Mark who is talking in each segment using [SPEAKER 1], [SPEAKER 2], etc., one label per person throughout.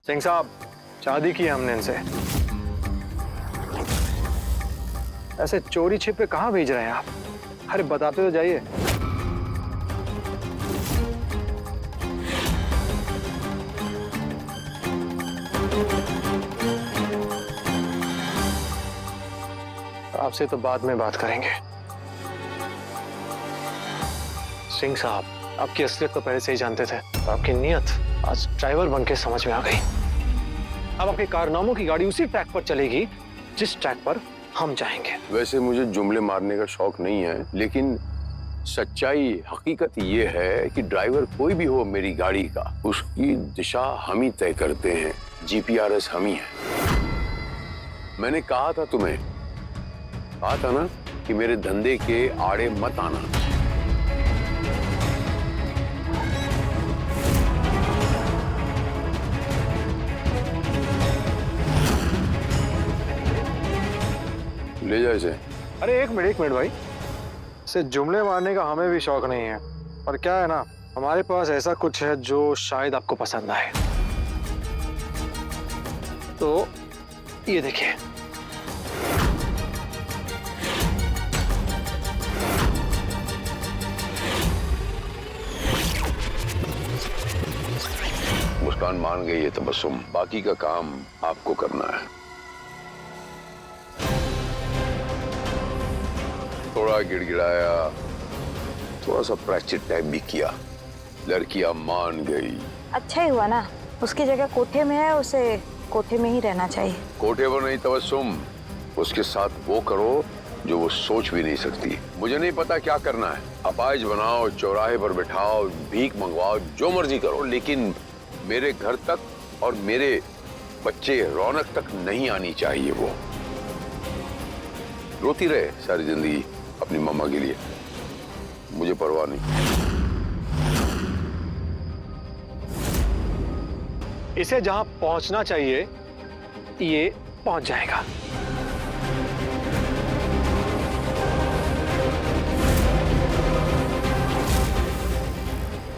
[SPEAKER 1] सिंह साहब, शादी की है हमने इनसे। ऐसे चोरी छिपे कहाँ भेज रहे हैं आप? अरे बताते तो जाइए। आपसे तो बाद में बात करेंगे। सिंह साहब, आपकी असलियत तो पहले से ही जानते थे, तो आपकी नीयत आज ड्राइवर बन के समझ में आ गई। अब आपके कारनामों की गाड़ी उसी ट्रैक पर चलेगी जिस ट्रैक पर हम चाहेंगे।
[SPEAKER 2] वैसे मुझे जुमले मारने का शौक नहीं है, लेकिन सच्चाई हकीकत ये है कि ड्राइवर कोई भी हो मेरी गाड़ी का, उसकी दिशा हम ही तय करते हैं। जीपीआरएस हम ही है। मैंने कहा था तुम्हें, कहा था ना कि मेरे धंधे के आड़े मत आना। ले जाए इसे।
[SPEAKER 1] अरे एक मिनट भाई, से जुमले मारने का हमें भी शौक नहीं है, पर क्या है ना, हमारे पास ऐसा कुछ है जो शायद आपको पसंद आए। तो ये देखिए।
[SPEAKER 2] मुस्कान मान गई है तबस्सुम, बाकी का काम आपको करना है। थोड़ा गिड़गिड़ाया, थोड़ा सा प्रायश्चित टाइप भी किया, लड़कियां मान गई।
[SPEAKER 3] अच्छा ही हुआ ना, उसकी जगह कोठे में है, उसे कोठे में ही रहना चाहिए।
[SPEAKER 2] कोठे पर नहीं तबस्सुम, उसके साथ वो करो जो वो सोच भी नहीं सकती। मुझे नहीं पता क्या करना है, अपाइज बनाओ, चौराहे पर बिठाओ, भीख मंगवाओ, जो मर्जी करो, लेकिन मेरे घर तक और मेरे बच्चे रौनक तक नहीं आनी चाहिए। वो रोती रहे सारी जिंदगी अपनी मम्मा के लिए, मुझे परवाह नहीं।
[SPEAKER 1] इसे जहां पहुंचना चाहिए ये पहुंच जाएगा।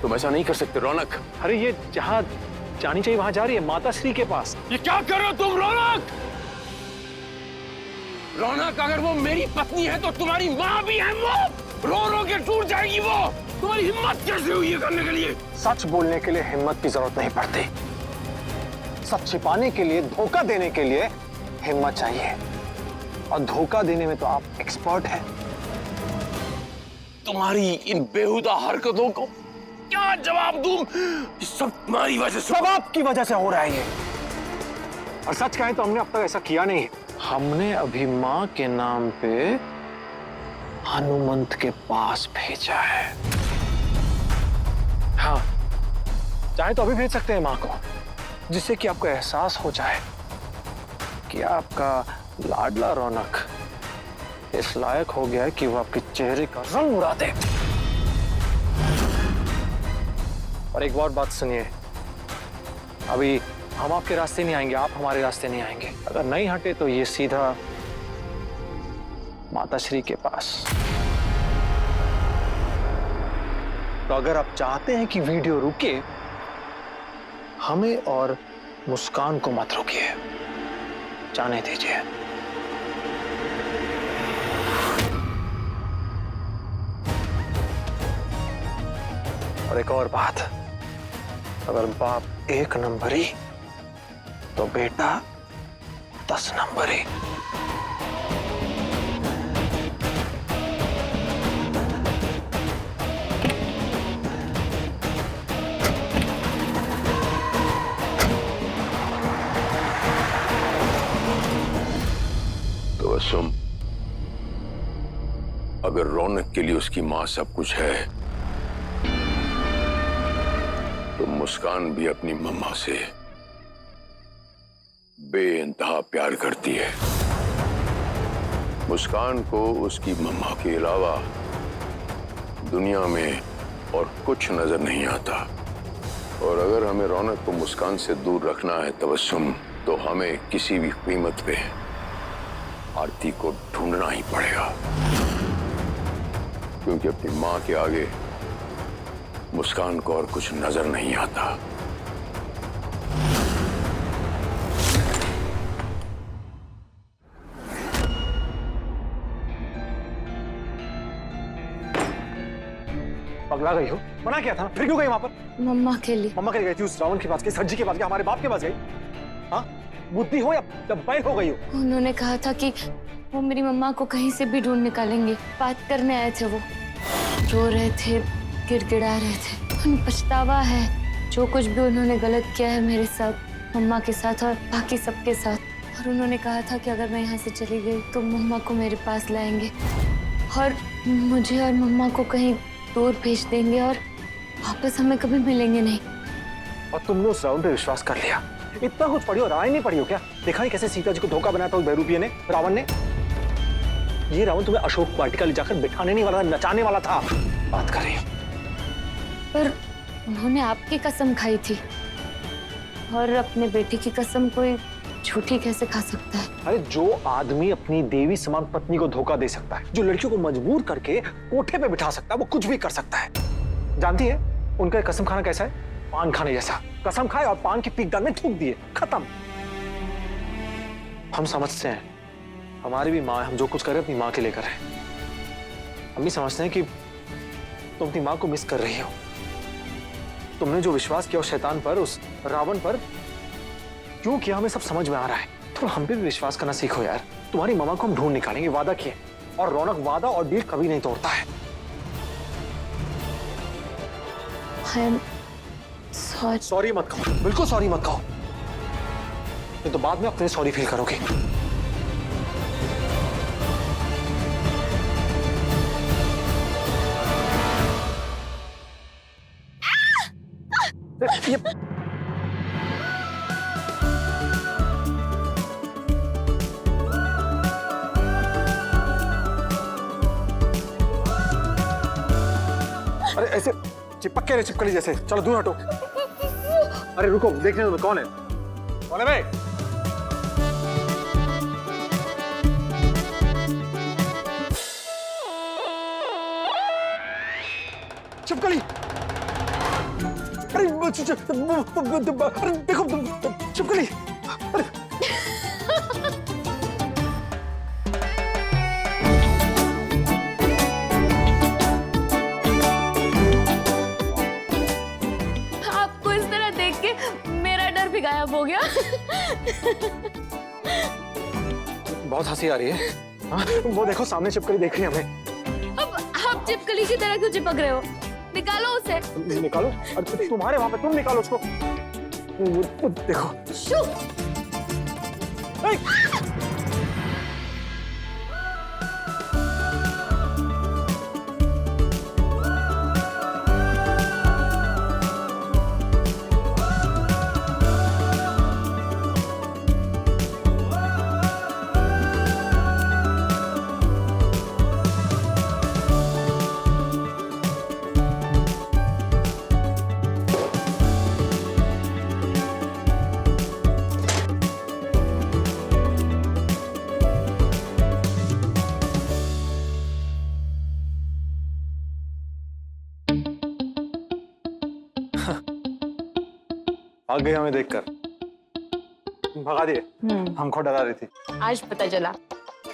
[SPEAKER 2] तुम ऐसा नहीं कर सकते रौनक।
[SPEAKER 1] अरे ये जहां जानी चाहिए वहां जा रही है, माता श्री के पास।
[SPEAKER 2] ये क्या कर रहे हो तुम रौनक? रौनक, अगर वो मेरी पत्नी है तो तुम्हारी माँ भी है। वो रो रो के टूट जाएगी। वो तुम्हारी हिम्मत कैसे हुई ये करने के लिए?
[SPEAKER 1] सच बोलने के लिए हिम्मत की जरूरत नहीं पड़ती, सच छिपाने के लिए, धोखा देने के लिए हिम्मत चाहिए, और धोखा देने में तो आप एक्सपर्ट हैं।
[SPEAKER 2] तुम्हारी इन बेहुदा हरकतों को क्या जवाब दूं? सब तुम्हारी वजह से,
[SPEAKER 1] सब आपकी वजह से हो रहा है ये। और सच कहें तो हमने अब तक ऐसा किया नहीं। हमने अभी माँ के नाम पे हनुमंत के पास भेजा है। हाँ, चाहे तो अभी भेज सकते हैं माँ को, जिससे कि आपको एहसास हो जाए कि आपका लाडला रौनक इस लायक हो गया है कि वो आपके चेहरे का रंग उड़ा दे। और एक और बात सुनिए, अभी हम आपके रास्ते नहीं आएंगे, आप हमारे रास्ते नहीं आएंगे। अगर नहीं हटे तो ये सीधा माता श्री के पास। तो अगर आप चाहते हैं कि वीडियो रुके, हमें और मुस्कान को मत रोकिए, जाने दीजिए। और एक और बात, अगर बाप 1 नंबरी तो बेटा 10 नंबरी।
[SPEAKER 2] तो सुन, अगर रौनक के लिए उसकी मां सब कुछ है, तो मुस्कान भी अपनी मम्मा से बेइंतहा प्यार करती है। मुस्कान को उसकी मम्मा के अलावा दुनिया में और कुछ नजर नहीं आता। और अगर हमें रौनक को मुस्कान से दूर रखना है तबस्सुम, तो हमें किसी भी कीमत पे आरती को ढूंढना ही पड़ेगा, क्योंकि अपनी मां के आगे मुस्कान को और कुछ नजर नहीं आता।
[SPEAKER 1] पगला गई हो? मना किया था ना, फिर क्यों गई वहां पर?
[SPEAKER 3] मम्मा के लिए।
[SPEAKER 1] मम्मा के लिए गई थी? उस रावण के पास गई, सज्जी के पास गई, हमारे बाप के पास गई? हाँ, बुद्धि हो या बैल हो गई हो?
[SPEAKER 4] उन्होंने कहा था कि वो मेरी मम्मा को कहीं से भी ढूंढ निकालेंगे। बात करने आए थे वो, रो रहे थे, गिड़गिड़ा रहे थे। उन्हें पछतावा है जो कुछ भी उन्होंने गलत किया है मेरे साथ, मम्मा के साथ और बाकी सबके साथ। और उन्होंने कहा था कि अगर मैं यहाँ से चली गई तो मम्मा को मेरे पास लाएंगे और मुझे और मम्मा को कहीं दूर भेज देंगे और वापस हमें कभी मिलेंगे नहीं।
[SPEAKER 1] और तुमने उस रावण पे विश्वास कर लिया? इतना कुछ पढ़ी हो, रामायण नहीं पढ़ी हो क्या? देखा नहीं कैसे सीता जी को धोखा बनाया था उस बहरूपिये ने, रावण ने? ये रावण तुम्हें अशोक वाटिका ले जाकर बिठाने नहीं वाला था, नचाने वाला था। बात कर रही हो?
[SPEAKER 4] पर उन्होंने आपकी कसम खाई थी और अपने बेटे की कसम कोई झूठी कैसे खा सकता है?
[SPEAKER 1] अरे जो आदमी अपनी देवी समान पत्नी को धोखा दे सकता है, जो लड़कियों को मजबूर करके कोठे पे बिठा सकता है, वो कुछ भी कर सकता है। जानती है उनका कसम खाना कैसा है? पान खाने जैसा। कसम खाए और पान की पीकदार में थूक दिए, खत्म। हम समझते हैं, हमारी भी माँ, हम जो कुछ करें अपनी माँ के लिए करें। हम भी समझते हैं कि तुम अपनी माँ को मिस कर रही हो। तुमने जो विश्वास किया उस शैतान पर, उस रावण पर, क्यों किया हमें सब समझ में आ रहा है। तो हम पे भी विश्वास करना सीखो यार। तुम्हारी मामा को हम ढूंढ निकालेंगे, वादा किए। और रौनक वादा और डील कभी नहीं तोड़ता है। सॉरी मत कहो, बिल्कुल सॉरी मत कहो, नहीं तो बाद में अपने सॉरी फील करोगे। ये अरे ऐसे चिपक के चिपकली जैसे, चलो दूर हटो। अरे रुको, देखने दो कौन है। कौन है भाई? चिपकली। अरे देखो चिपकली। अरे
[SPEAKER 4] आपको इस तरह देख के मेरा डर भी गायब हो गया।
[SPEAKER 1] बहुत हंसी आ रही है। हाँ? वो देखो सामने चिपकली देख रही है हमें।
[SPEAKER 4] अब आप चिपकली की तरह क्यों चिपक रहे हो? निकालो उसे।
[SPEAKER 1] निकालो? अरे तुम्हारे वहां पे, तुम निकालो उसको। वो देखो।
[SPEAKER 4] शू!
[SPEAKER 1] भाग गई हमें देखकर, भगा दिए। हमको डरा रही थी।
[SPEAKER 4] आज पता चला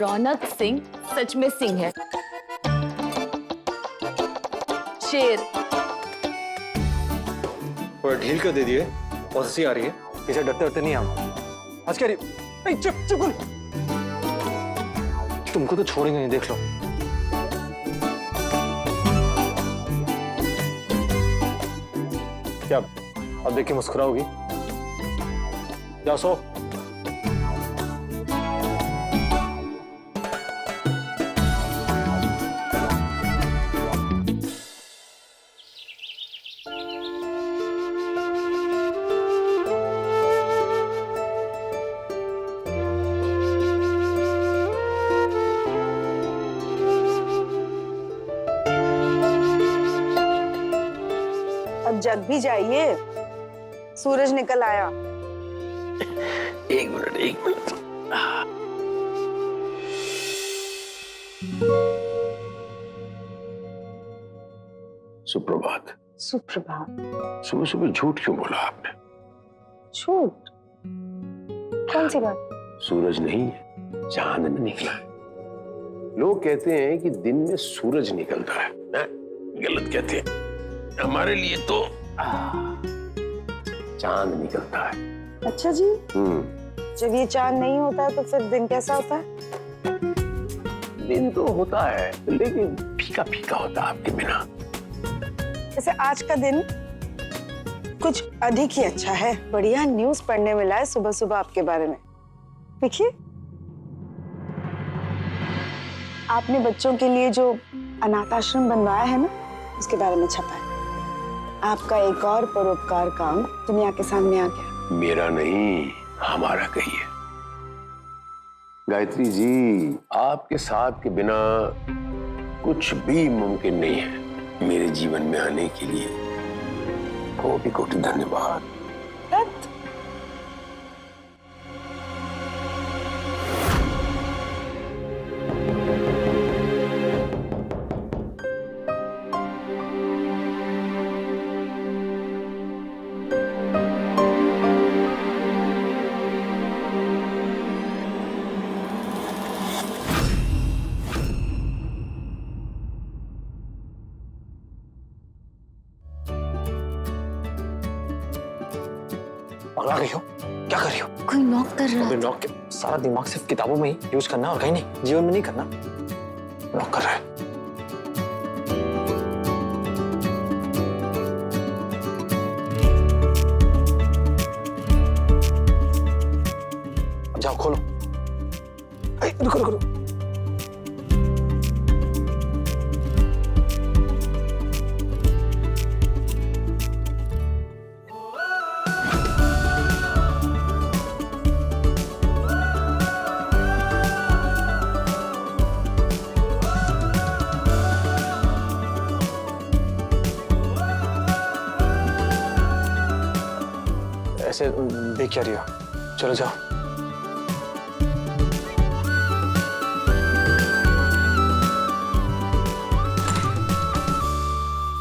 [SPEAKER 4] रौनक सिंह सच में सिंह है, शेर।
[SPEAKER 1] थोड़ा ढील कर दे दिए, बहुत हंसी आ रही है। पीछे डरते डरते नहीं हम। आज क्या रही? चुप। तुमको तो छोड़ेंगे नहीं, देख लो। क्या अब देख के मुस्कुराओगी? जाओ सो।
[SPEAKER 5] अब जग भी जाइए, सूरज निकल आया।
[SPEAKER 2] एक मिनट। सुप्रभात।
[SPEAKER 5] सुप्रभात।
[SPEAKER 2] सुबह सुबह झूठ क्यों बोला आपने?
[SPEAKER 5] झूठ? कौन सी बात?
[SPEAKER 2] सूरज नहीं है, चांद निकला है। लोग कहते हैं कि दिन में सूरज निकलता है, गलत कहते हैं। हमारे लिए तो चांद निकलता है।
[SPEAKER 5] अच्छा जी, जब ये चांद नहीं होता है तो फिर दिन कैसा होता है?
[SPEAKER 2] दिन तो होता है लेकिन फीका फीका होता है आपके बिना।
[SPEAKER 5] जैसे आज का दिन कुछ अधिक ही अच्छा है। बढ़िया न्यूज़ पढ़ने मिला है सुबह सुबह आपके बारे में। देखिए, आपने बच्चों के लिए जो अनाथ आश्रम बनवाया है ना, उसके बारे में छपा है। आपका एक और परोपकार काम दुनिया के सामने आ गया।
[SPEAKER 2] मेरा नहीं, हमारा कहिए। गायत्री जी, आपके साथ के बिना कुछ भी मुमकिन नहीं है मेरे जीवन में आने के लिए। कोटि कोटि धन्यवाद।
[SPEAKER 5] रत।
[SPEAKER 1] पगला गई हो? क्या कर रही हो?
[SPEAKER 4] कोई नॉक कर रहा
[SPEAKER 1] अबे
[SPEAKER 4] था।
[SPEAKER 1] नॉक सारा दिमाग सिर्फ किताबों में ही यूज करना और कहीं नहीं, जीवन में नहीं करना। नॉक कर रहा है। अब जाओ खोलो। रुको रुको रुको। ऐसे देख क्या रही हो? चलो जाओ।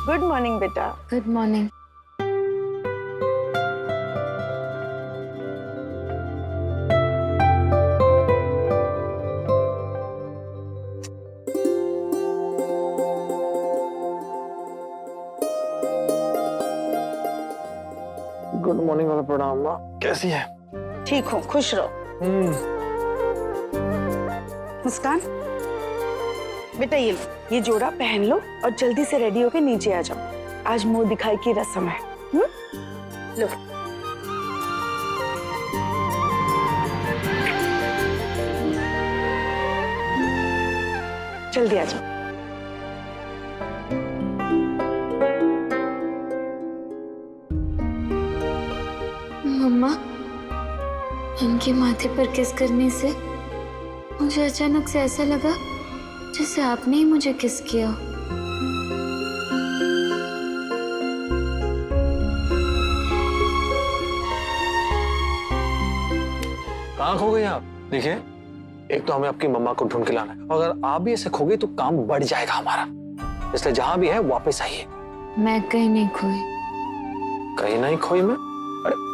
[SPEAKER 5] गुड मॉर्निंग बेटा।
[SPEAKER 4] Good morning.
[SPEAKER 1] गुड मॉर्निंग और प्रणाम। माँ कैसी है?
[SPEAKER 5] ठीक हूँ, खुश रहो। मुस्कान, बेटा ये जोड़ा पहन लो और जल्दी से रेडी होके नीचे आ जाओ। आज मुंह दिखाई की रस्म है। लो। जल्दी आ जाओ।
[SPEAKER 4] मम्मा, इनके माथे पर किस करने से मुझे अचानक से ऐसा लगा जैसे आपने ही मुझे किस किया।
[SPEAKER 1] कहाँ खो गई आप? देखिए, एक तो हमें आपकी मम्मा को ढूंढ के लाना है, अगर आप भी ऐसे खो गई तो काम बढ़ जाएगा हमारा। इसलिए जहां भी है वापस आइए।
[SPEAKER 4] मैं कहीं नहीं खोई।
[SPEAKER 1] कहीं नहीं खोई मैं? अरे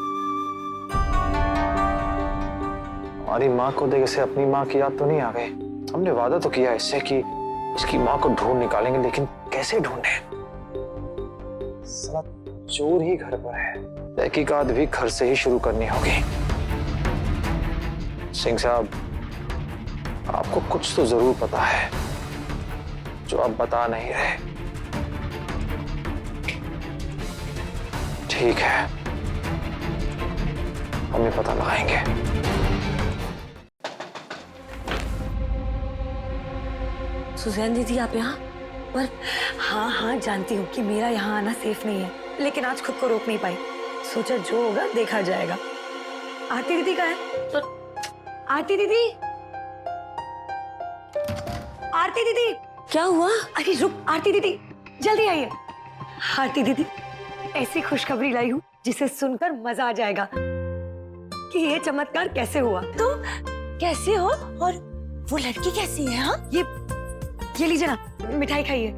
[SPEAKER 1] हमारी माँ को देख से अपनी माँ की याद तो नहीं आ गई? हमने वादा तो किया इससे कि इसकी माँ को ढूंढ निकालेंगे, लेकिन कैसे ढूंढे? साला चोर ही घर पर है। तहकीकात भी घर से ही शुरू करनी होगी। सिंह साहब, आपको कुछ तो जरूर पता है जो आप बता नहीं रहे। ठीक है, हम ये पता लगाएंगे।
[SPEAKER 6] सुजैन दीदी, आप यहाँ? पर हाँ, जानती हूँ कि मेरा यहाँ आना सेफ नहीं है, लेकिन आज खुद को रोक नहीं पाई। सोचा जो होगा देखा जाएगा। आरती दीदी कहाँ है? तो आरती दीदी, आरती दीदी, क्या हुआ? अरे रुक, आरती दीदी जल्दी आइए। आरती दीदी, ऐसी खुशखबरी लाई हूँ जिसे सुनकर मजा आ जाएगा कि ये चमत्कार कैसे हुआ। तो कैसे हो और वो लड़की कैसी है? हाँ, ये लीजिए ना, मिठाई खाइए।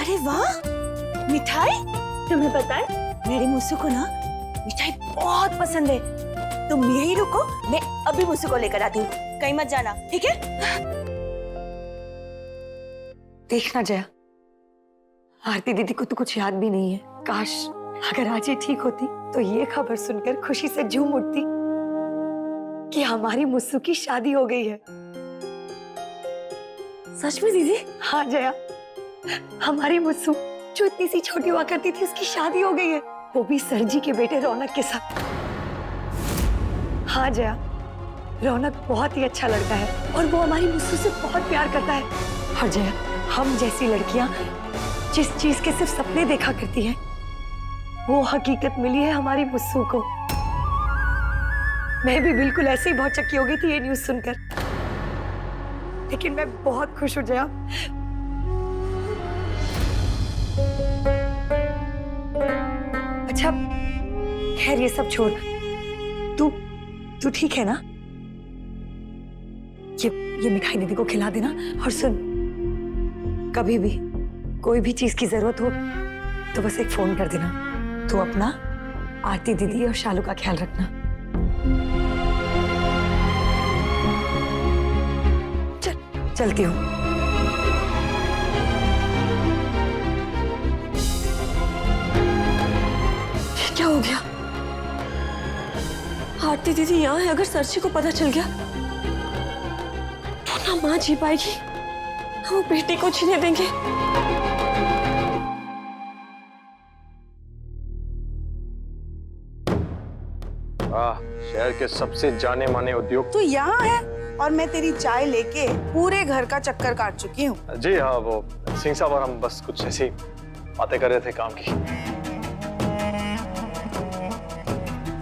[SPEAKER 6] अरे वाह, मिठाई? तुम्हें पता है मेरी मुस्सू को ना मिठाई बहुत पसंद है। तुम यहीं रुको, मैं अभी मुस्सू को लेकर आती हूँ। कहीं मत जाना, ठीक है? देखना जया, आरती दीदी को तो कुछ याद भी नहीं है। काश अगर आज ये ठीक होती तो ये खबर सुनकर खुशी से झूम उठती कि हमारी मुस्सू की शादी हो गई है।
[SPEAKER 5] सच में दीदी?
[SPEAKER 6] हाँ जया, हमारी मुस्सू जो इतनी सी छोटी हुआ करती थी उसकी शादी हो गई है, वो भी सर जी के बेटे रौनक के साथ। हाँ जया, रौनक बहुत ही अच्छा लड़का है और वो हमारी मुस्सू से बहुत प्यार करता है। और जया, हम जैसी लड़कियां जिस चीज के सिर्फ सपने देखा करती हैं, वो हकीकत मिली है हमारी मुस्सू को। मैं भी बिल्कुल ऐसे ही बहुत चक्की हो गई थी ये न्यूज़ सुनकर, लेकिन मैं बहुत खुश हूं जया। अच्छा खैर ये सब छोड़, तू ठीक है ना? ये मिठाई दीदी को खिला देना। और सुन, कभी भी कोई भी चीज की जरूरत हो तो बस एक फोन कर देना। तू अपना, आरती दीदी और शालू का ख्याल रखना। चलती हूँ।
[SPEAKER 7] क्या हो गया? आरती दीदी यहाँ है, अगर सरसी को पता चल गया तो ना माँ जी पाएगी, वो बेटे को छीने देंगे।
[SPEAKER 1] शहर के सबसे जाने माने उद्योग।
[SPEAKER 5] तू यहाँ है और मैं तेरी चाय लेके पूरे घर का चक्कर काट चुकी हूँ।
[SPEAKER 1] जी हाँ, वो सिंह साहब और हम बस कुछ ऐसी बातें कर रहे थे काम की।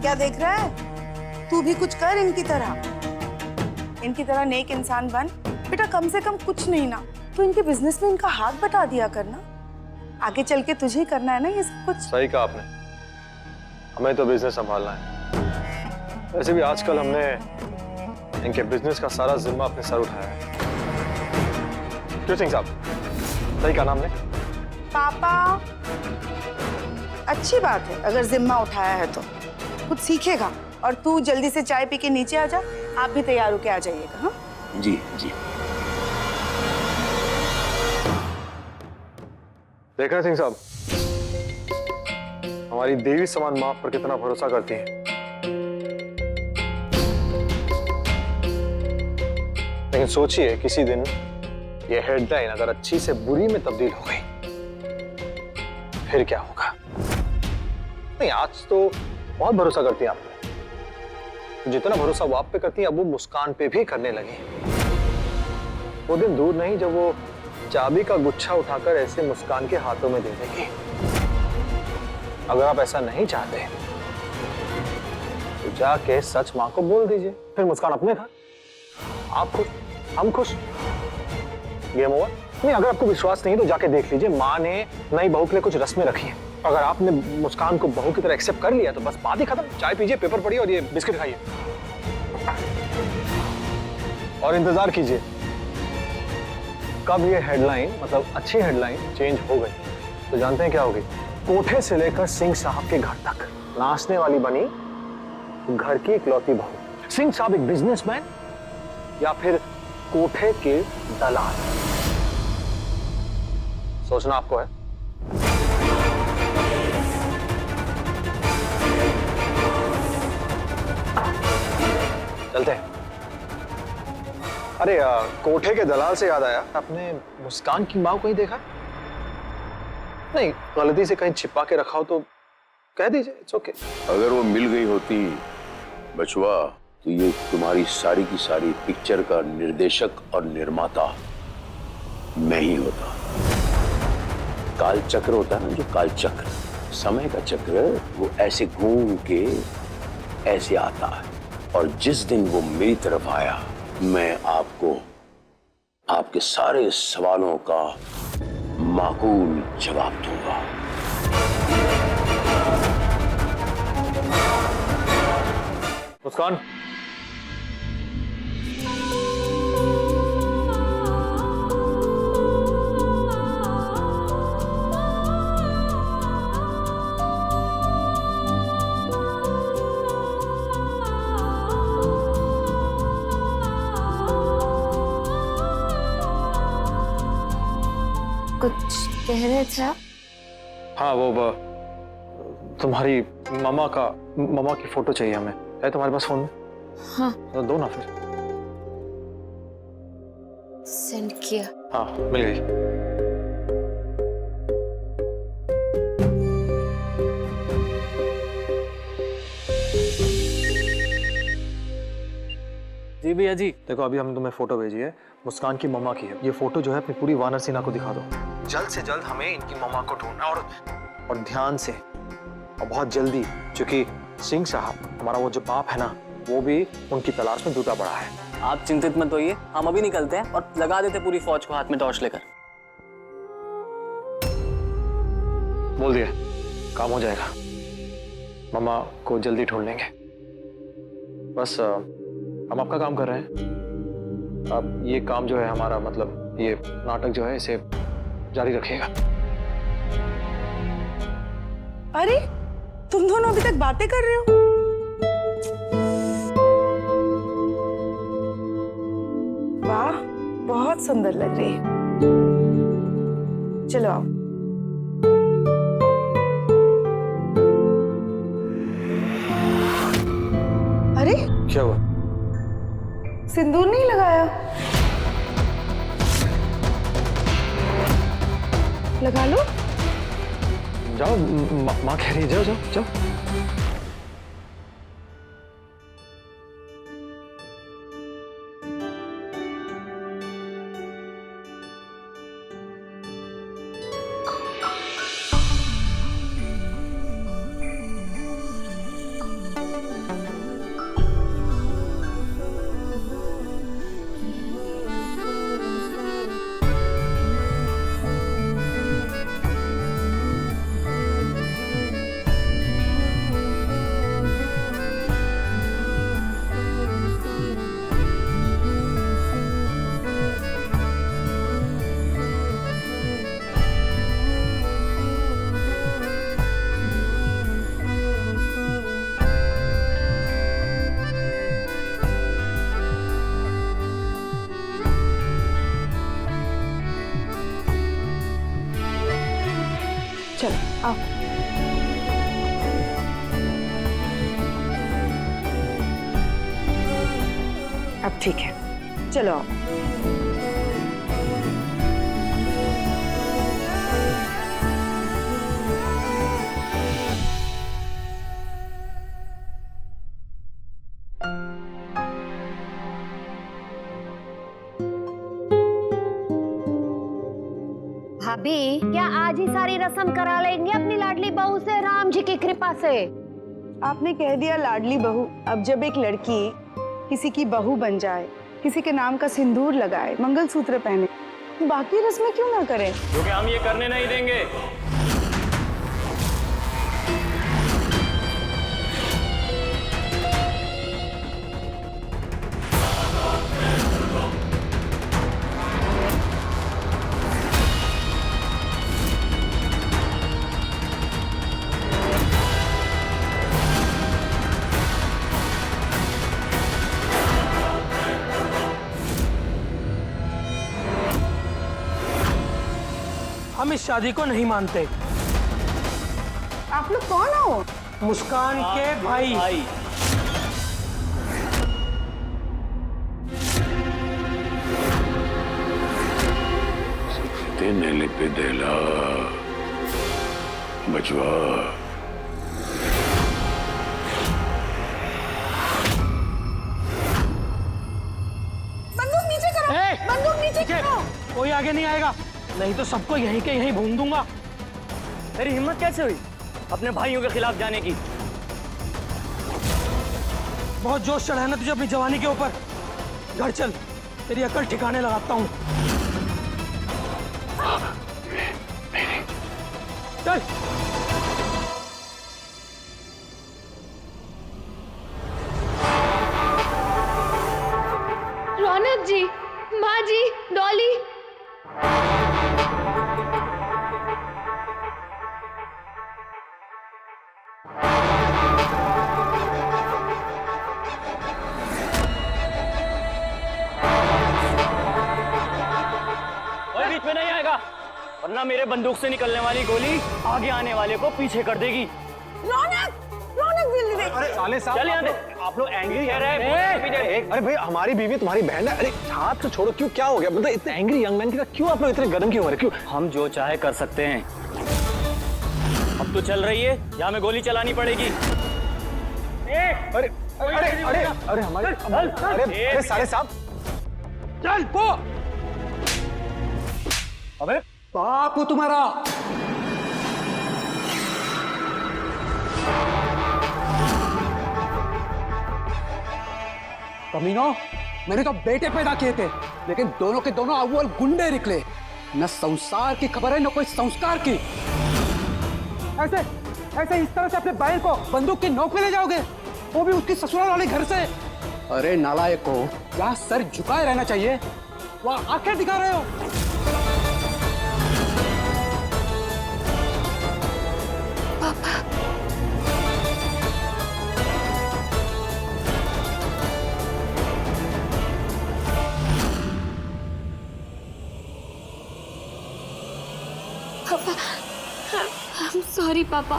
[SPEAKER 5] क्या देख रहा है? तू भी कुछ कर इनकी तरह, नेक इंसान बन। बेटा कम से कम कुछ नहीं ना, तो इनके बिजनेस में इनका हाथ बटा दिया करना। आगे चल के तुझे ही करना है ना ये सब कुछ।
[SPEAKER 1] सही कहा आपने, हमें तो बिजनेस संभालना है। वैसे भी आजकल हमने इनके बिजनेस का सारा जिम्मा अपने सर उठाया है। क्यों सिंह साहब, सही कहा ना हमने?
[SPEAKER 5] पापा, अच्छी बात है अगर जिम्मा उठाया है तो कुछ सीखेगा। और तू जल्दी से चाय पी के नीचे आ जा, आप भी तैयार होके आ जाइएगा। हाँ
[SPEAKER 2] जी जी।
[SPEAKER 1] देख रहे सिंह साहब, हमारी देवी समान मां पर कितना भरोसा करती हैं। लेकिन सोचिए किसी दिन ये हेडलाइन अगर अच्छी से बुरी में तब्दील हो गई, फिर क्या होगा? नहीं, आज तो बहुत भरोसा करती हैं आप पे। जितना भरोसा वो आप पे करती हैं, अब वो मुस्कान पे भी करने लगी। वो दिन दूर नहीं जब वो चाबी का गुच्छा उठाकर ऐसे मुस्कान के हाथों में दे देगी। अगर आप ऐसा नहीं चाहते तो जाके सच मां को बोल दीजिए, फिर मुस्कान अपने घर, आप खुश, हम खुश, गेम ओवर। नहीं, अगर आपको विश्वास नहीं तो जाके देख लीजिए, मां ने नई बहू के लिए कुछ रस्में रखी हैं। अगर आपने मुस्कान को बहू की तरह एक्सेप्ट कर लिया तो बस बात ही खत्म। चाय पीजिए, पेपर पढ़िए और ये बिस्किट खाइए और इंतजार कीजिए कब ये हेडलाइन, मतलब अच्छी हेडलाइन चेंज हो गई तो जानते हैं क्या होगी? कोठे से लेकर सिंह साहब के घर तक नाचने वाली बनी घर की इकलौती बहू। सिंह साहब एक बिजनेसमैन या फिर कोठे के दलाल, सोचना आपको है। चलते हैं। अरे कोठे के दलाल से याद आया, आपने मुस्कान की माँ को ही देखा? नहीं, गलती से कहीं छिपा के रखा हो तो कह दीजिए, इट्स ओके।
[SPEAKER 2] अगर वो मिल गई होती बचवा तो ये तुम्हारी सारी की सारी पिक्चर का निर्देशक और निर्माता मैं ही होता। काल चक्र होता है ना, जो काल चक्र, समय का चक्र, वो ऐसे घूम के ऐसे आता है और जिस दिन वो मेरी तरफ आया मैं आपको आपके सारे सवालों का माकूल जवाब दूंगा।
[SPEAKER 1] मुस्कान,
[SPEAKER 4] कुछ कह रहे थे आप?
[SPEAKER 1] हाँ वो तुम्हारी मामा की फोटो चाहिए हमें। है तुम्हारे पास फोन में?
[SPEAKER 4] हाँ।
[SPEAKER 1] तो दो ना फिर।
[SPEAKER 4] सेंड किया।
[SPEAKER 1] हाँ मिल गई। जी भैया जी, देखो अभी हमने तुम्हें फोटो भेजी है, मुस्कान की मम्मा की है। ये फोटो जो है अपनी पूरी वानर सेना को दिखा दो। जल्द से जल्द हमें इनकी मम्मा को ढूंढना और ध्यान से और बहुत जल्दी, क्योंकि सिंह साहब हमारा वो जो बाप है ना, वो भी उनकी तलाश में जुटा पड़ा है।
[SPEAKER 8] आप चिंतित मत होइए, हम अभी निकलते हैं और लगा देते पूरी फौज को हाथ में टॉर्च लेकर।
[SPEAKER 1] बोल दिया, काम हो जाएगा। मम्मा को जल्दी ढूंढ लेंगे। बस हम आपका काम कर रहे हैं। अब ये काम जो है हमारा, मतलब ये नाटक जो है, इसे जारी रखिएगा।
[SPEAKER 5] अरे तुम दोनों अभी तक बातें कर रहे हो? वाह, बहुत सुंदर लग रही है। चलो आओ। अरे
[SPEAKER 1] क्या हुआ?
[SPEAKER 5] सिंदूर नहीं लगाया? लगा लो।
[SPEAKER 1] जाओ, माँ कह रही है, जाओ जाओ जाओ।
[SPEAKER 5] चलो आओ। अब ठीक है, चलो आओ।
[SPEAKER 3] भाभी, क्या आज ही सारी रस्म करा लेंगे अपनी लाडली बहू से, राम जी की कृपा से?
[SPEAKER 5] आपने कह दिया लाडली बहू। अब जब एक लड़की किसी की बहू बन जाए, किसी के नाम का सिंदूर लगाए, मंगलसूत्र पहने, तो बाकी रस्में क्यों ना करें?
[SPEAKER 8] क्योंकि हम ये करने नहीं देंगे।
[SPEAKER 9] हम इस शादी को नहीं मानते।
[SPEAKER 5] आप लोग कौन हो?
[SPEAKER 9] मुस्कान के भाई।
[SPEAKER 2] Nelle pedela बचवा।
[SPEAKER 5] बंदूक नीचे करो। बंदूक नीचे करो।
[SPEAKER 9] कोई आगे नहीं आएगा, नहीं तो सबको यहीं के यहीं भून दूंगा।
[SPEAKER 8] तेरी हिम्मत कैसे हुई अपने भाइयों के खिलाफ जाने की?
[SPEAKER 9] बहुत जोश चढ़ा है ना तुझे अपनी जवानी के ऊपर। घर चल, तेरी अकल ठिकाने लगाता हूँ। चल।
[SPEAKER 4] रौनक जी, माँ जी, डॉली।
[SPEAKER 8] कोई बीच में नहीं आएगा। वरना मेरे बंदूक से निकलने वाली गोली आगे आने वाले को पीछे कर देगी।
[SPEAKER 5] रौनक, रौनक जल्दी देख।
[SPEAKER 1] अरे साले साहब,
[SPEAKER 8] चल यहाँ से। आप लोग एंग्री कह रहे हैं।
[SPEAKER 1] अरे भाई हमारी बीवी तुम्हारी बहन है। अरे हाथ तो छोड़ो, क्यों क्या हो गया? मतलब इतने एंग्री यंग मैन की तरह क्यों आप लोग इतने गर्म क्यों हो रहे? क्यों?
[SPEAKER 8] हम जो चाहे कर सकते हैं। अब तो चल रही है या हमें गोली चलानी पड़ेगी।
[SPEAKER 1] अरे अरे अरे अरे हमारे अरे साले साहब,
[SPEAKER 9] चल वो
[SPEAKER 1] अबे
[SPEAKER 9] बाप हो तुम्हारा। कमीनो, मैंने तो बेटे पैदा किए थे, लेकिन दोनों के दोनों अव्वल गुंडे निकले। न संसार की खबर है न कोई संस्कार की। ऐसे ऐसे इस तरह से अपने बहन को बंदूक की नोक पे ले जाओगे, वो भी उसकी ससुराल वाले घर से। अरे नालायक को जहाँ सर झुकाए रहना चाहिए वहाँ आंखें दिखा रहे हो।
[SPEAKER 4] सॉरी पापा,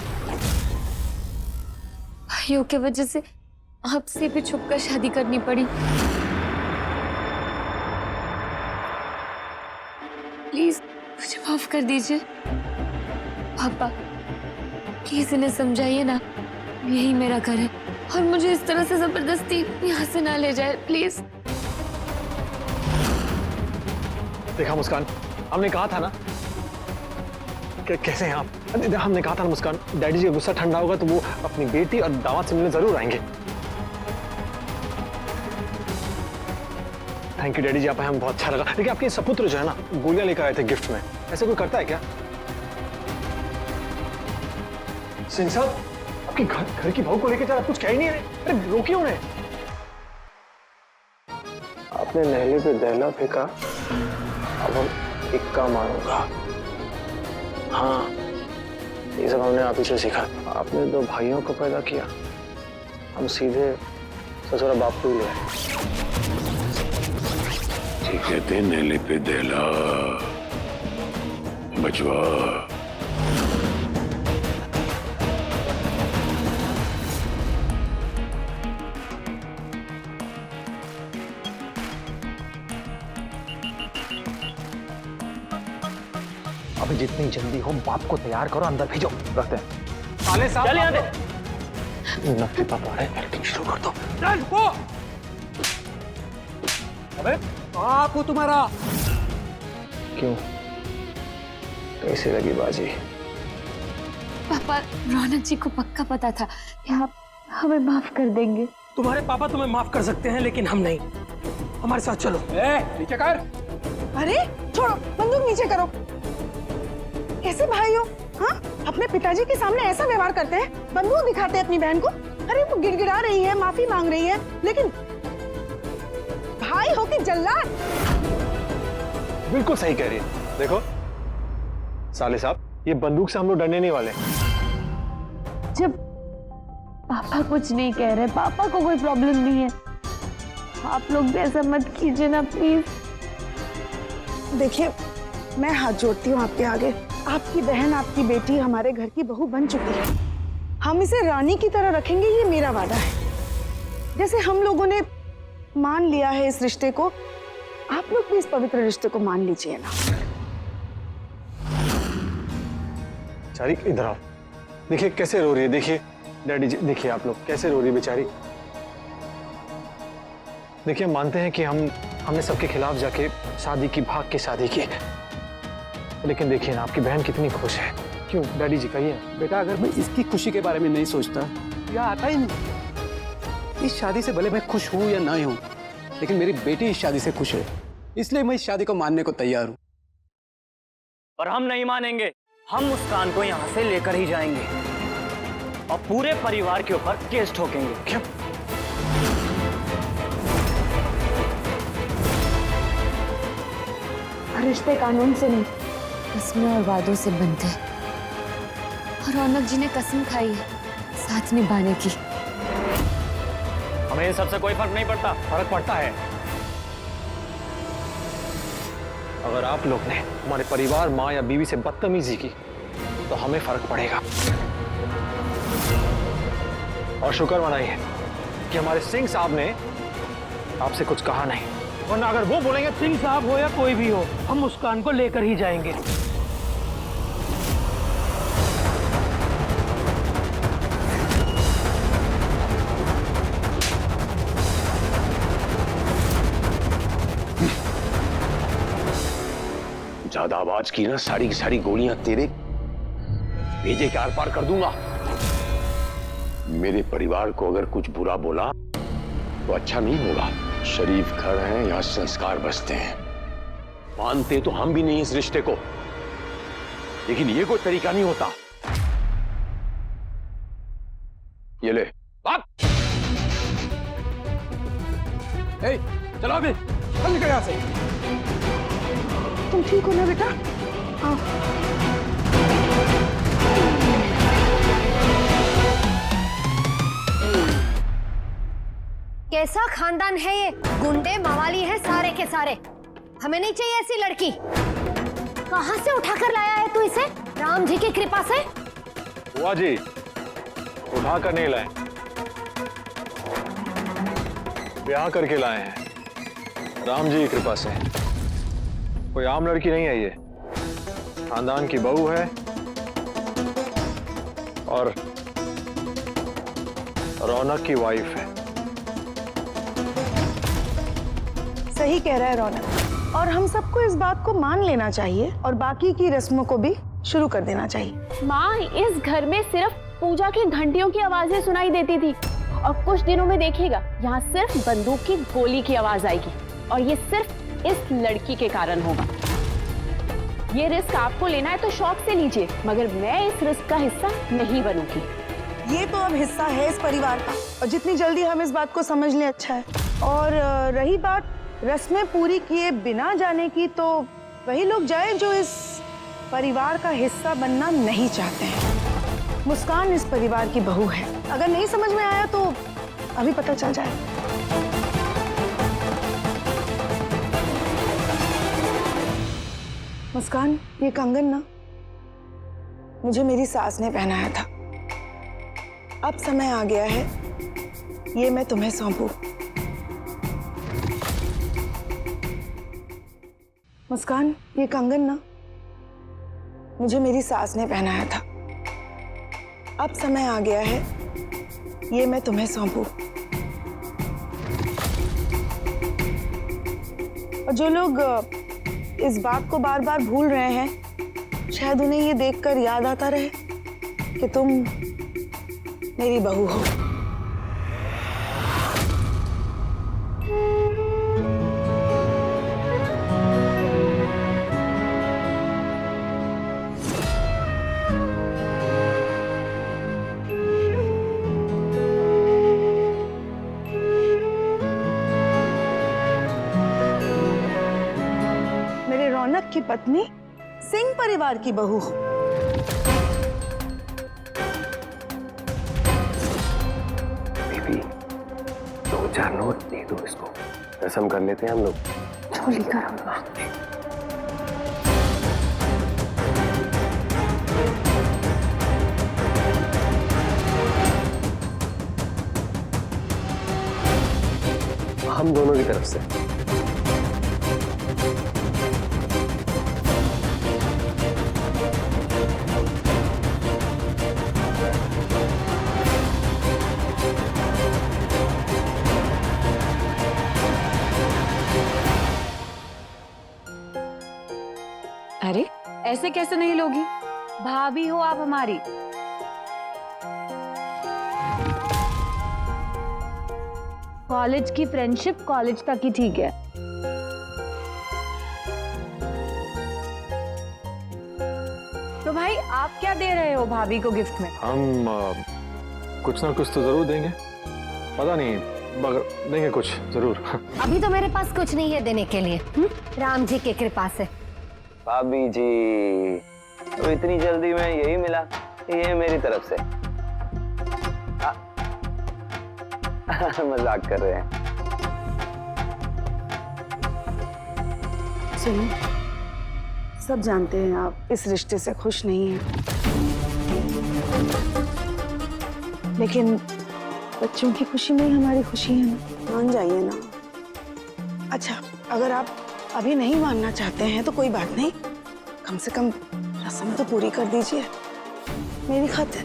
[SPEAKER 4] भाइयों की वजह से आपसे भी छुपकर शादी करनी पड़ी। प्लीज मुझे माफ कर दीजिए पापा। प्लीज इन्हें समझाइए ना, यही मेरा घर है और मुझे इस तरह से जबरदस्ती यहाँ से ना ले जाए प्लीज।
[SPEAKER 1] देखा मुस्कान, हमने कहा था ना। कैसे हैं आप? हमने कहा था ना मुस्कान, डैडी जी का गुस्सा ठंडा होगा तो वो अपनी बेटी और दामाद से मिलने जरूर आएंगे। थैंक यू डैडी जी, आप आए, हमें बहुत अच्छा लगा। देखिए आपके सपुत्र जो है ना, गोलियां लेकर आए थे गिफ्ट में। ऐसे कोई करता है क्या? सिंह साहब, आपके घर की बहू को लेकर जा, कुछ कह ही नहीं रहे। अरे रोकिए उन्हें। आपने नहले पे दहला फेंका, अब हम इक्का मारूंगा। हाँ, ये सब हमने आप ही से सीखा। आपने दो भाइयों को पैदा किया, हम सीधे ससुरा बाप को ही ले आए।
[SPEAKER 2] ठीक कहते हैं, नेले पे दहला बचवा।
[SPEAKER 1] अभी जितनी जल्दी हो बाप को तैयार करो, अंदर भेजो। रखते हैं। साले साहब,
[SPEAKER 8] चल यहाँ से।
[SPEAKER 1] नक्की पापा है, एक्टिंग शुरू कर दो।
[SPEAKER 9] चल वो। अबे बाप हो तुम्हारा।
[SPEAKER 1] क्यों, कैसे लगी बाजी?
[SPEAKER 4] पापा, रौनक जी को पक्का पता था कि आप हमें माफ कर देंगे।
[SPEAKER 9] तुम्हारे पापा तुम्हें माफ कर सकते हैं लेकिन हम नहीं। हमारे साथ चलो। नीचे कर।
[SPEAKER 5] अरे छोड़ो, बंदूक नीचे करो। कैसे भाई हो? हाँ, अपने पिताजी के सामने ऐसा व्यवहार करते हैं, बंदूक दिखाते हैं अपनी बहन को। अरे वो गिड़गिड़ा रही है, माफी मांग रही है, लेकिन भाई हो कि जल्लाद।
[SPEAKER 1] बिल्कुल सही कह रही है। देखो साले साहब, ये बंदूक से हम लोग डरने नहीं वाले।
[SPEAKER 4] जब पापा कुछ नहीं कह रहे, पापा को कोई प्रॉब्लम नहीं है, आप लोग भी ऐसा मत कीजिए ना प्लीज।
[SPEAKER 5] देखिए, मैं हाथ जोड़ती हूँ आपके आगे। आपकी बहन, आपकी बेटी हमारे घर की बहू बन चुकी है। हम इसे रानी की तरह रखेंगे, ये मेरा वादा है। जैसे हम लोगों ने मान लिया है इस रिश्ते को, आप लोग भी इस पवित्र रिश्ते को मान लीजिए ना।
[SPEAKER 1] बेचारी इधर आओ, देखिए कैसे रो रही है। देखिए डैडी जी, देखिए आप लोग कैसे रो रही है बेचारी। देखिए, हम मानते हैं कि हमने सबके खिलाफ जाके शादी की, भाग के शादी की, लेकिन देखिए ना आपकी बहन कितनी खुश है। क्यों डैडी जी, कहिए।
[SPEAKER 9] बेटा, अगर मैं इसकी खुशी के बारे में नहीं सोचता या आता ही नहीं। इस शादी से भले मैं खुश हूं या ना हूं, लेकिन मेरी बेटी इस शादी से खुश है, इसलिए मैं इस शादी को मानने को तैयार हूं।
[SPEAKER 8] पर हम नहीं मानेंगे। हम मुस्कान को यहाँ से लेकर ही जाएंगे और पूरे परिवार के ऊपर केस ठोकेंगे।
[SPEAKER 1] क्या?
[SPEAKER 4] रिश्ते कानून से नहीं, कसमों और वादों से बनते हैं। और रौनक जी ने कसम खाई है साथ निभाने की।
[SPEAKER 8] हमें इन सबसे कोई फर्क नहीं पड़ता।
[SPEAKER 1] फर्क पड़ता है। अगर आप लोग ने हमारे परिवार, माँ या बीवी से बदतमीजी की तो हमें फर्क पड़ेगा। और शुक्र मनाइए कि हमारे सिंह साहब ने आपसे कुछ कहा नहीं,
[SPEAKER 10] वरना अगर वो बोलेंगे सिंह साहब हो या कोई भी हो, हम मुस्कान को लेकर ही जाएंगे।
[SPEAKER 2] ज्यादा आवाज की ना, सारी की सारी गोलियां तेरे भेजे के आर पार कर दूंगा। मेरे परिवार को अगर कुछ बुरा बोला तो अच्छा नहीं होगा। शरीफ घर हैं, यहां संस्कार बसते हैं। मानते तो हम भी नहीं इस रिश्ते को, लेकिन ये कोई तरीका नहीं होता। ये ले बात।
[SPEAKER 9] चलो अभी चल निकल यहाँ से।
[SPEAKER 5] तुम ठीक हो ना बेटा? हाँ।
[SPEAKER 3] कैसा खानदान है ये? गुंडे मवाली हैं सारे के सारे। हमें नहीं चाहिए ऐसी लड़की। कहां से उठाकर लाया है तू इसे? राम जी की कृपा से?
[SPEAKER 1] बुआ जी, उठा कर नहीं लाए, ब्याह करके लाए हैं राम जी की कृपा से। कोई आम लड़की नहीं है ये, खानदान की बहू है और रौनक की वाइफ है।
[SPEAKER 5] सही कह रहा है रौनक, और हम सबको इस बात को मान लेना चाहिए और बाकी की रस्मों को भी शुरू कर देना चाहिए।
[SPEAKER 7] माँ, इस घर में सिर्फ पूजा की घंटियों की आवाजें सुनाई देती थी, और कुछ दिनों में देखिएगा यहाँ सिर्फ बंदूक की गोली की आवाज आएगी, और ये सिर्फ इस लड़की के कारण होगा। ये रिस्क आपको लेना है तो शौक से लीजिए, मगर मैं इस रिस्क का हिस्सा नहीं बनूंगी।
[SPEAKER 5] ये तो अब हिस्सा है इस परिवार का, और जितनी जल्दी हम इस बात को समझ लें अच्छा है। और रही बात रस्में पूरी किए बिना जाने की, तो वही लोग जाए जो इस परिवार का हिस्सा बनना नहीं चाहते हैं। मुस्कान इस परिवार की बहू है। अगर नहीं समझ में आया तो अभी पता चल जाए। मुस्कान, ये कंगन ना मुझे मेरी सास ने पहनाया था। अब समय आ गया है ये मैं तुम्हें सौंपूं। मुस्कान, ये कंगन ना मुझे मेरी सास ने पहनाया था। अब समय आ गया है ये मैं तुम्हें सौंपूं। और जो लोग इस बात को बार बार भूल रहे हैं, शायद उन्हें ये देखकर याद आता रहे कि तुम मेरी बहू हो। रौनक की पत्नी, सिंह परिवार की बहू।
[SPEAKER 2] बेबी, 2-4 नोट दे दो इसको, रस्म कर लेते हैं हम लोग।
[SPEAKER 3] झोली करूंगा।
[SPEAKER 1] हम दोनों की तरफ से।
[SPEAKER 7] अरे ऐसे कैसे नहीं लोगी? भाभी हो आप हमारी। कॉलेज की फ्रेंडशिप कॉलेज तक ही ठीक है। तो भाई आप क्या दे रहे हो भाभी को गिफ्ट में?
[SPEAKER 1] हम कुछ ना कुछ तो जरूर देंगे, पता नहीं मगर देंगे कुछ जरूर।
[SPEAKER 3] अभी तो मेरे पास कुछ नहीं है देने के लिए, राम जी की कृपा से।
[SPEAKER 8] भाभी जी, तो इतनी जल्दी में यही मिला? ये मेरी तरफ से। मजाक कर रहे हैं।
[SPEAKER 5] सुनो, सब जानते हैं आप इस रिश्ते से खुश नहीं हैं, लेकिन बच्चों की खुशी में ही हमारी खुशी है ना। मान जाइए ना। अच्छा, अगर आप अभी नहीं मानना चाहते हैं तो कोई बात नहीं, कम से कम रस्म तो पूरी कर दीजिए मेरी खातिर।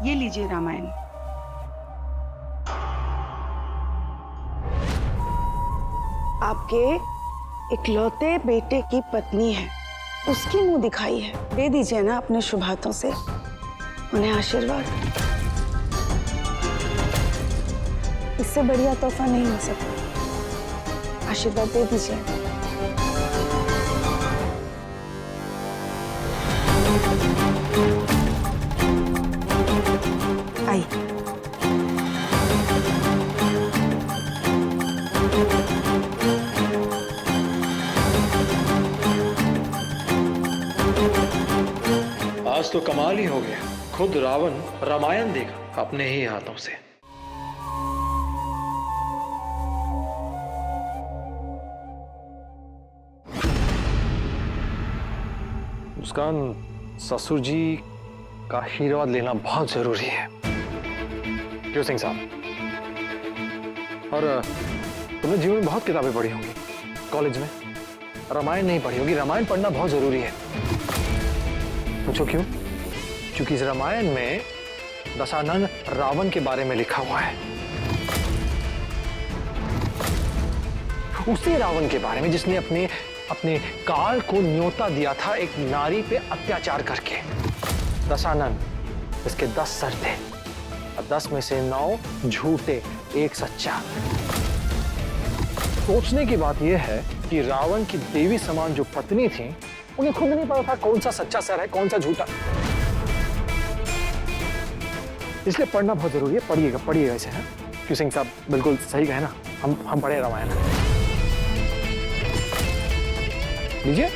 [SPEAKER 5] ये लीजिए रामायण। आपके इकलौते बेटे की पत्नी है, उसकी मुंह दिखाई है, दे दीजिए ना अपने शुभ हाथों से उन्हें आशीर्वाद। इससे बढ़िया तोहफा नहीं हो सकता, आशीर्वाद दे दीजिए। आई।
[SPEAKER 1] आज तो कमाल ही हो गया, खुद रावण रामायण देखा अपने ही हाथों से। मुस्कान, ससुर जी का आशीर्वाद लेना बहुत जरूरी है। क्यों सिंह साहब? और तुमने जीवन में बहुत किताबें पढ़ी होंगी, कॉलेज में रामायण नहीं पढ़ी होगी। रामायण पढ़ना बहुत जरूरी है। पूछो क्यों? क्योंकि इस रामायण में दशानन रावण के बारे में लिखा हुआ है, उसी रावण के बारे में जिसने अपने काल को न्योता दिया था एक नारी पे अत्याचार करके। दशानन, इसके 10 सर थे और 10 में से 9 झूठे, 1 सच्चा। सोचने की बात यह है कि रावण की देवी समान जो पत्नी थी, उन्हें खुद नहीं पता था कौन सा सच्चा सर है, कौन सा झूठा। इसलिए पढ़ना बहुत जरूरी है। पढ़िएगा इसे। है क्यों सिंह साहब? बिल्कुल सही कहे ना, हम पढ़े रामायण। लीजिए।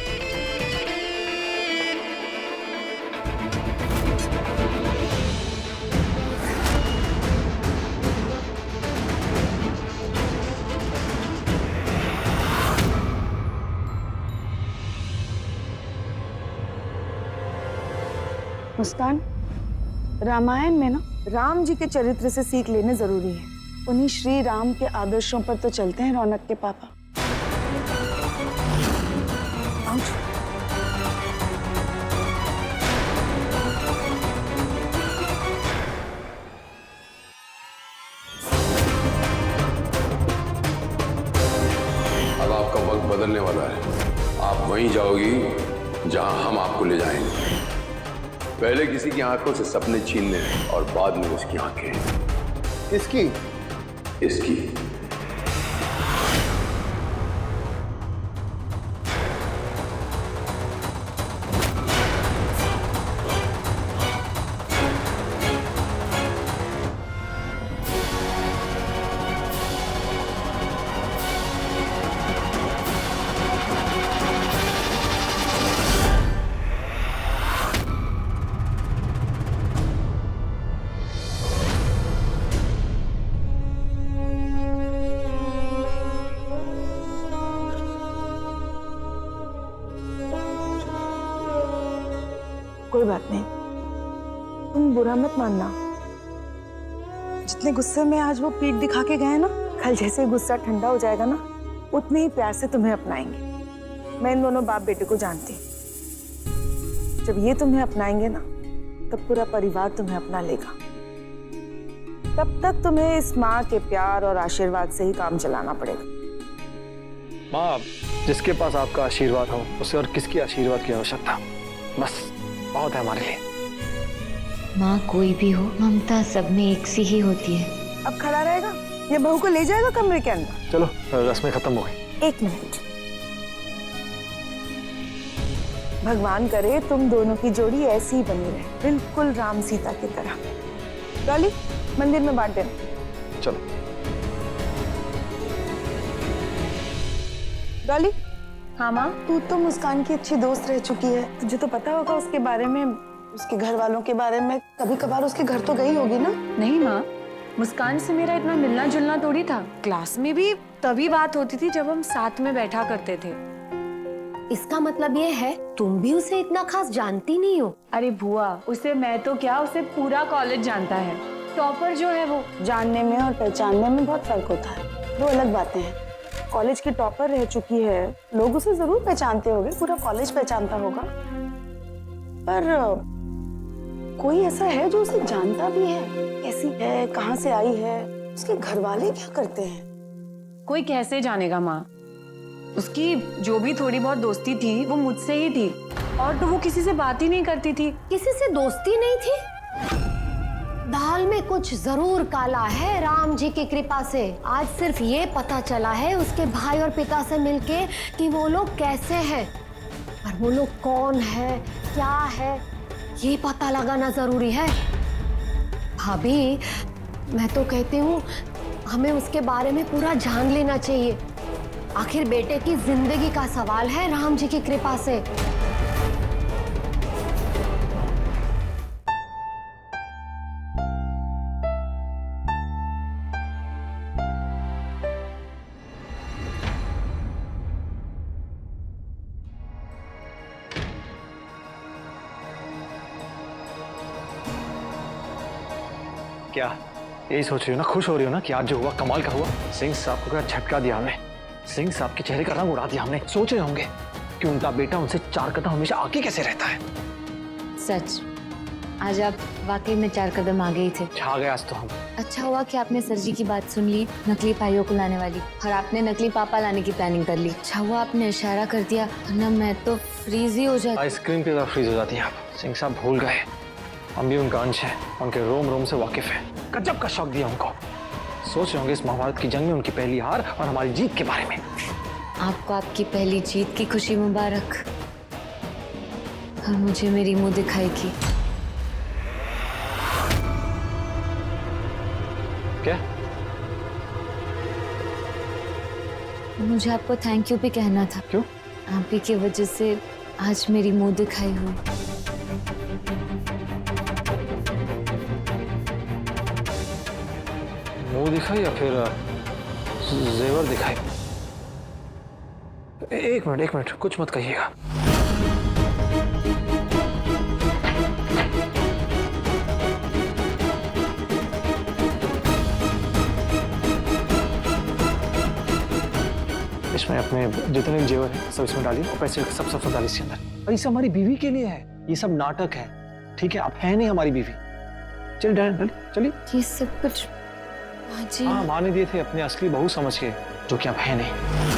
[SPEAKER 5] मुस्कान, रामायण में ना राम जी के चरित्र से सीख लेने जरूरी है। उन्हीं श्री राम के आदर्शों पर तो चलते हैं रौनक के पापा।
[SPEAKER 2] अब आपका वक्त बदलने वाला है। आप वहीं जाओगी जहां हम आपको ले जाएंगे। पहले किसी की आंखों से सपने छीन लें और बाद में उसकी आंखें।
[SPEAKER 9] इसकी
[SPEAKER 2] इसकी।
[SPEAKER 5] कोई बात नहीं, तुम बुरा मत मानना। जितने गुस्से में आज वो पीठ दिखा के गए ना, कल जैसे गुस्सा ठंडा हो जाएगा ना, उतने ही प्यार से तुम्हें अपनाएंगे। मैं इन दोनों बाप बेटे को जानती। जब ये तुम्हें अपनाएंगे ना, तब पूरा परिवार तुम्हें अपना लेगा। तब तक तुम्हें इस माँ के प्यार और आशीर्वाद से ही काम चलाना पड़ेगा।
[SPEAKER 1] माँ, जिसके पास आपका आशीर्वाद हो, उसे और किसकी आशीर्वाद की आवश्यकता? बस बहुत है हमारे लिए।
[SPEAKER 4] माँ कोई भी हो, ममता सब में एक सी ही होती है।
[SPEAKER 5] अब खड़ा रहेगा या बहू को ले जाएगा कमरे के अंदर?
[SPEAKER 1] चलो, रस्में खत्म हो गई।
[SPEAKER 5] 1 मिनट। भगवान करे तुम दोनों की जोड़ी ऐसी ही बनी रहे, बिल्कुल राम सीता की तरह। डॉली, मंदिर में बांट देना।
[SPEAKER 1] चलो।
[SPEAKER 5] डॉली। हाँ माँ? तू तो मुस्कान की अच्छी दोस्त रह चुकी है, तुझे तो पता होगा उसके बारे में, उसके घर वालों के बारे में। कभी कभार उसके घर तो गई होगी ना?
[SPEAKER 6] नहीं माँ, मुस्कान से मेरा इतना मिलना जुलना थोड़ी था। क्लास में भी तभी बात होती थी जब हम साथ में बैठा करते थे।
[SPEAKER 3] इसका मतलब ये है तुम भी उसे इतना खास जानती नहीं हो।
[SPEAKER 6] अरे बुआ, उसे मैं तो क्या, उसे पूरा कॉलेज जानता है। टॉपर जो है वो।
[SPEAKER 5] जानने में और पहचानने में बहुत फर्क होता है, दो अलग बातें हैं। कॉलेज की टॉपर रह चुकी है, लोग उसे जरूर पहचानते होंगे, पूरा कॉलेज पहचानता होगा, पर कोई ऐसा है जो उसे जानता भी है? कैसी है, कहाँ से आई है, उसके घर वाले क्या करते हैं?
[SPEAKER 6] कोई कैसे जानेगा माँ? उसकी जो भी थोड़ी बहुत दोस्ती थी वो मुझसे ही थी, और तो वो किसी से बात ही नहीं करती थी।
[SPEAKER 3] किसी से दोस्ती नहीं थी? दाल में कुछ जरूर काला है राम जी की कृपा से। आज सिर्फ ये पता चला है उसके भाई और पिता से मिलके कि वो लोग कैसे हैं, पर वो लोग कौन है, क्या है, ये पता लगाना जरूरी है। भाभी, मैं तो कहती हूँ हमें उसके बारे में पूरा जान लेना चाहिए। आखिर बेटे की जिंदगी का सवाल है राम जी की कृपा से।
[SPEAKER 1] क्या यही सोच रही हो ना, खुश हो रही हो ना कि आज जो हुआ कमाल का हुआ? सिंह साहब को क्या झटका दिया हमने, सिंह साहब के चेहरे का रंग उड़ा दिया हमने। सोच रहे होंगे कि उनका बेटा उनसे 4 कदम हमेशा आगे कैसे रहता है।
[SPEAKER 4] सच, आज आप वाकई में 4 कदम आगे ही थे।
[SPEAKER 1] छा गए आज तो हम।
[SPEAKER 4] अच्छा हुआ कि आपने सर जी की बात सुन ली, नकली भाइयों को लाने वाली, और आपने नकली पापा लाने की प्लानिंग कर ली। अच्छा हुआ आपने इशारा कर दिया, वरना मैं तो फ्रीज ही हो जाती।
[SPEAKER 1] आइसक्रीम की तरह फ्रीज हो जाती है आप। सिंह साहब भूल गए, हम भी उनका अंश है, उनके रोम रोम से वाकिफ है। गजब का शौक दिया उनको। सोच रहे होंगे इस महाभारत की जंग में उनकी पहली हार और हमारी जीत के बारे में।
[SPEAKER 4] आपको आपकी पहली जीत की खुशी मुबारक, और मुझे मेरी मुंह दिखाई की।
[SPEAKER 1] क्या?
[SPEAKER 4] मुझे आपको थैंक यू भी कहना था।
[SPEAKER 1] क्यों?
[SPEAKER 4] आप ही की वजह से आज मेरी मुंह दिखाई हुई।
[SPEAKER 1] मुंह दिखाई या फिर जेवर दिखाई? एक मिनट, कुछ मत कहिएगा। इसमें अपने जितने भी जेवर हैं सब इसमें डालिए और पैसे सब डालिए इसके अंदर। और ये सब हमारी बीवी के लिए है, ये सब नाटक है, ठीक है? आप है नहीं हमारी बीवी। चलिए डालिए, चलिए।
[SPEAKER 4] ये सब कुछ
[SPEAKER 1] हाँ, माँ ने दिए थे अपने असली बहू समझ के, जो कि आप है नहीं।